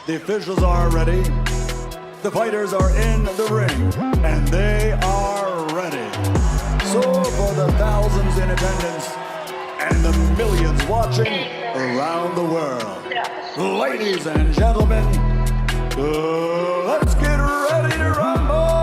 The officials are ready. The fighters are in the ring, and they are ready. So for the thousands in attendance and the millions watching around the world, ladies and gentlemen, let's get ready to rumble!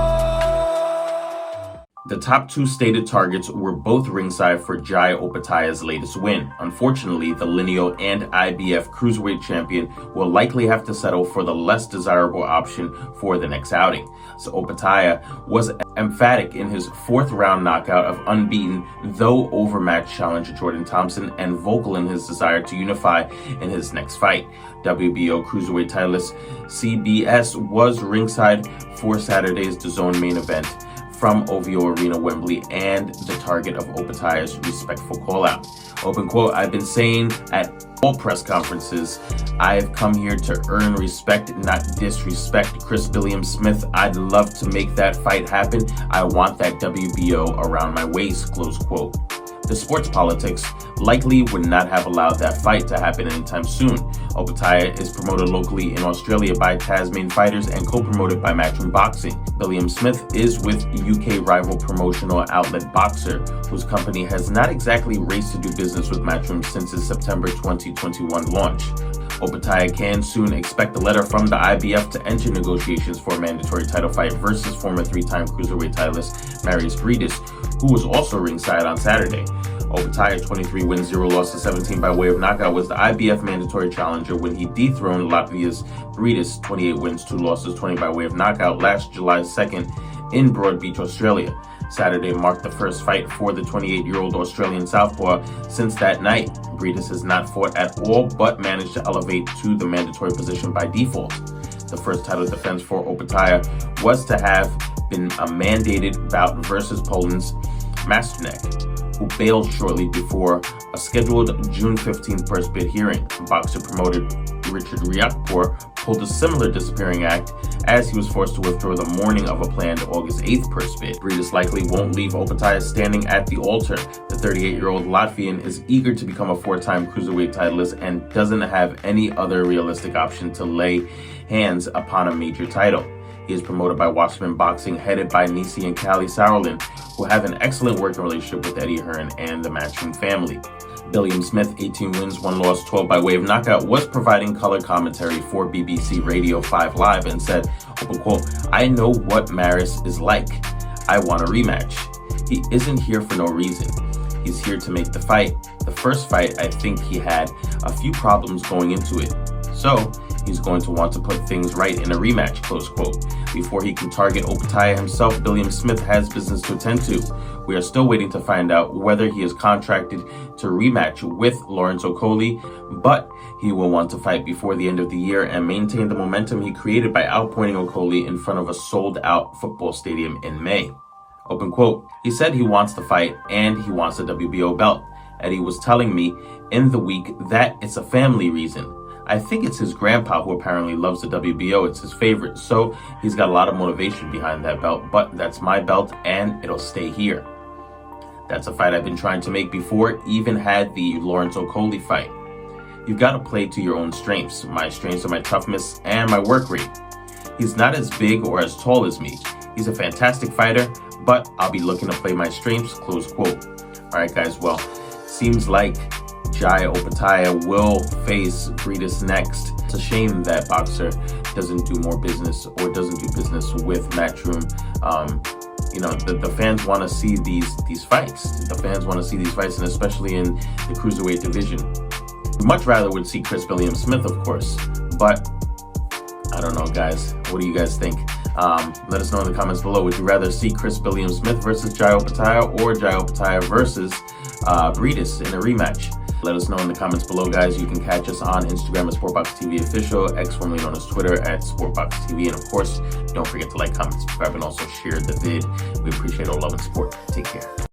The top two stated targets were both ringside for Jai Opetaia's latest win. Unfortunately, the lineal and IBF Cruiserweight champion will likely have to settle for the less desirable option for the next outing. So Opetaia was emphatic in his fourth round knockout of unbeaten, though overmatched challenger Jordan Thompson, and vocal in his desire to unify in his next fight. WBO Cruiserweight titleist CBS was ringside for Saturday's DAZN main event from OVO Arena, Wembley, and the target of Opetaia's respectful call-out. Open quote, "I've been saying at all press conferences, I've come here to earn respect, not disrespect Chris Billam-Smith. I'd love to make that fight happen. I want that WBO around my waist," close quote. The sports politics likely would not have allowed that fight to happen anytime soon. Opetaia is promoted locally in Australia by Tasman Fighters and co-promoted by Matchroom Boxing. Billam-Smith is with UK rival promotional outlet Boxer, whose company has not exactly raced to do business with Matchroom since its September 2021 launch. Opetaia can soon expect a letter from the IBF to enter negotiations for a mandatory title fight versus former three-time cruiserweight titleist Marius Briedis, who was also ringside on Saturday. Opetaia, 23 wins, 0 losses, 17 by way of knockout, was the IBF mandatory challenger when he dethroned Latvia's Briedis, 28 wins, 2 losses, 20 by way of knockout, last July 2nd in Broadbeach, Australia. Saturday marked the first fight for the 28-year-old Australian southpaw since that night. Briedis has not fought at all, but managed to elevate to the mandatory position by default. The first title defense for Opetaia was to have been a mandated bout versus Poland's Masternek, who bailed shortly before a scheduled June 15th first bid hearing. Boxer promoted Richard Riakporhe pulled a similar disappearing act as he was forced to withdraw the morning of a planned August 8th purse bid. Briedis likely won't leave Opetaia standing at the altar. The 38-year-old Latvian is eager to become a four-time cruiserweight titleist and doesn't have any other realistic option to lay hands upon a major title. He is promoted by Watchman Boxing, headed by Nisi and Callie Sauerland, who have an excellent working relationship with Eddie Hearn and the Matchroom family. Billam-Smith, 18 wins, 1 loss, 12 by way of knockout, was providing color commentary for BBC Radio 5 Live and said, open quote, "I know what Maris is like. I want a rematch. He isn't here for no reason. He's here to make the fight. The first fight, I think he had a few problems going into it. So he's going to want to put things right in a rematch," close quote. Before he can target Opetaia himself, Billam-Smith has business to attend to. We are still waiting to find out whether he is contracted to rematch with Lawrence Okolie, but he will want to fight before the end of the year and maintain the momentum he created by outpointing Okolie in front of a sold-out football stadium in May. Open quote, "He said he wants to fight and he wants the WBO belt. Eddie was telling me in the week that it's a family reason. I think it's his grandpa who apparently loves the WBO. It's his favorite, so he's got a lot of motivation behind that belt, but that's my belt and it'll stay here. That's a fight I've been trying to make before, even had the Lawrence Okolie fight. You've got to play to your own strengths. My strengths are my toughness and my work rate. He's not as big or as tall as me. He's a fantastic fighter, but I'll be looking to play my strengths," close quote. All right, guys, well, seems like Jai Opetaia will face Briedis next. It's a shame that Boxer doesn't do more business or doesn't do business with Matchroom. The fans want to see these fights. The fans want to see these fights, and especially in the cruiserweight division. Much rather would see Chris Billam-Smith, of course, but I don't know, guys. What do you guys think? Let us know in the comments below. Would you rather see Chris Billam-Smith versus Jai Opetaia or Jai Opetaia versus Briedis in a rematch? Let us know in the comments below, guys. You can catch us on Instagram at SportBox TV Official, X formerly known as Twitter at SportBox TV. And of course, don't forget to like, comment, subscribe, and also share the vid. We appreciate all love and support. Take care.